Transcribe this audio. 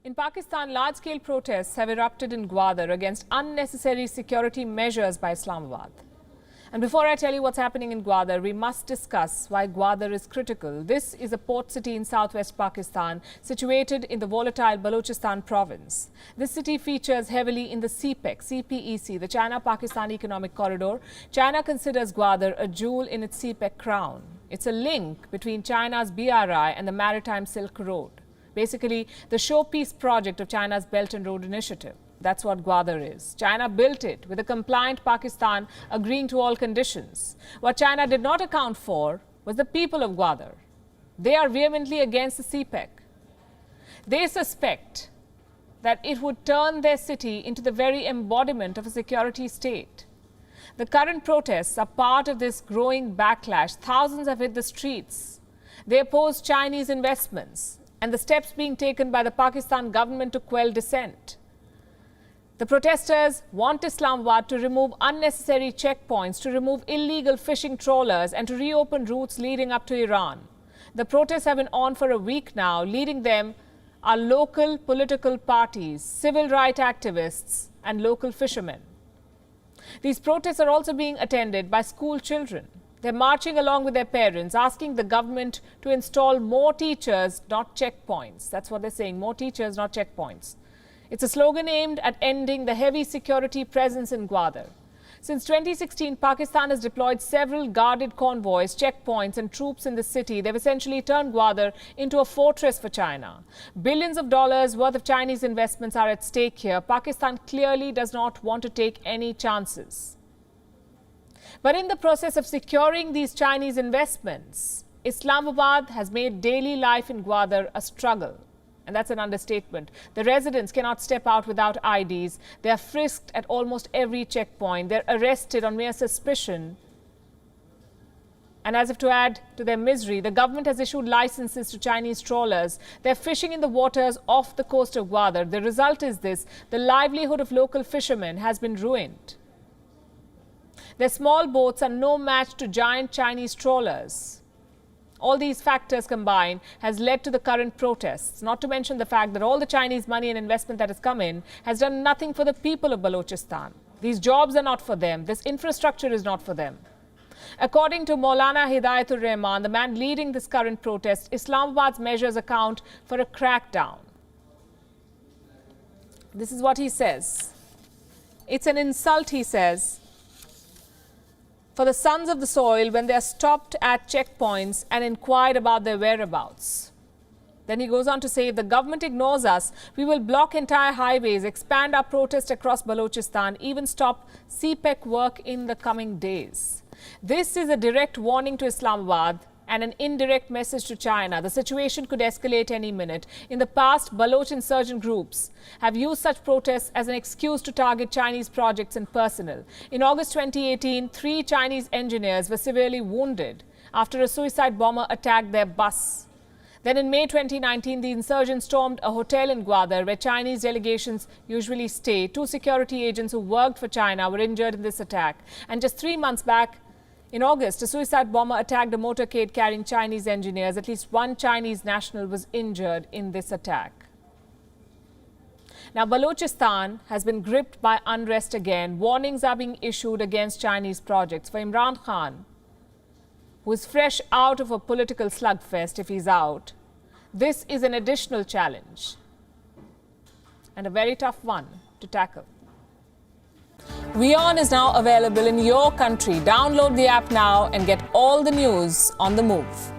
In Pakistan, large-scale protests have erupted in Gwadar against unnecessary security measures by Islamabad. And before I tell you what's happening in Gwadar, we must discuss why Gwadar is critical. This is a port city in southwest Pakistan, situated in the volatile Balochistan province. This city features heavily in the CPEC, the China-Pakistan Economic Corridor. China considers Gwadar a jewel in its CPEC crown. It's a link between China's BRI and the Maritime Silk Road. Basically, the showpiece project of China's Belt and Road Initiative. That's what Gwadar is. China built it with a compliant Pakistan agreeing to all conditions. What China did not account for was the people of Gwadar. They are vehemently against the CPEC. They suspect that it would turn their city into the very embodiment of a security state. The current protests are part of this growing backlash. Thousands have hit the streets. They oppose Chinese investments and the steps being taken by the Pakistan government to quell dissent. The protesters want Islamabad to remove unnecessary checkpoints, to remove illegal fishing trawlers and to reopen routes leading up to Iran. The protests have been on for a week now. Leading them are local political parties, civil rights activists and local fishermen. These protests are also being attended by school children. They're marching along with their parents, asking the government to install more teachers, not checkpoints. That's what they're saying, more teachers, not checkpoints. It's a slogan aimed at ending the heavy security presence in Gwadar. Since 2016, Pakistan has deployed several guarded convoys, checkpoints and troops in the city. They've essentially turned Gwadar into a fortress for China. Billions of dollars worth of Chinese investments are at stake here. Pakistan clearly does not want to take any chances. But in the process of securing these Chinese investments, Islamabad has made daily life in Gwadar a struggle. And that's an understatement. The residents cannot step out without IDs. They are frisked at almost every checkpoint. They're arrested on mere suspicion. And as if to add to their misery, the government has issued licenses to Chinese trawlers. They're fishing in the waters off the coast of Gwadar. The result is this: the livelihood of local fishermen has been ruined. Their small boats are no match to giant Chinese trawlers. All these factors combined has led to the current protests, not to mention the fact that all the Chinese money and investment that has come in has done nothing for the people of Balochistan. These jobs are not for them. This infrastructure is not for them. According to Maulana Hidayatul Rahman, the man leading this current protest, Islamabad's measures account for a crackdown. This is what he says. It's an insult, he says, for the sons of the soil when they are stopped at checkpoints and inquired about their whereabouts. Then he goes on to say, if the government ignores us, we will block entire highways, expand our protest across Balochistan, even stop CPEC work in the coming days. This is a direct warning to Islamabad and an indirect message to China. The situation could escalate any minute. In the past, Baloch insurgent groups have used such protests as an excuse to target Chinese projects and personnel. In August 2018, 3 Chinese engineers were severely wounded after a suicide bomber attacked their bus. Then in May 2019, the insurgents stormed a hotel in Gwadar where Chinese delegations usually stay. 2 security agents who worked for China were injured in this attack. And just 3 months back, in August, a suicide bomber attacked a motorcade carrying Chinese engineers. At least 1 Chinese national was injured in this attack. Now, Balochistan has been gripped by unrest again. Warnings are being issued against Chinese projects. For Imran Khan, who is fresh out of a political slugfest, if he's out, this is an additional challenge and a very tough one to tackle. WION is now available in your country. Download the app now and get all the news on the move.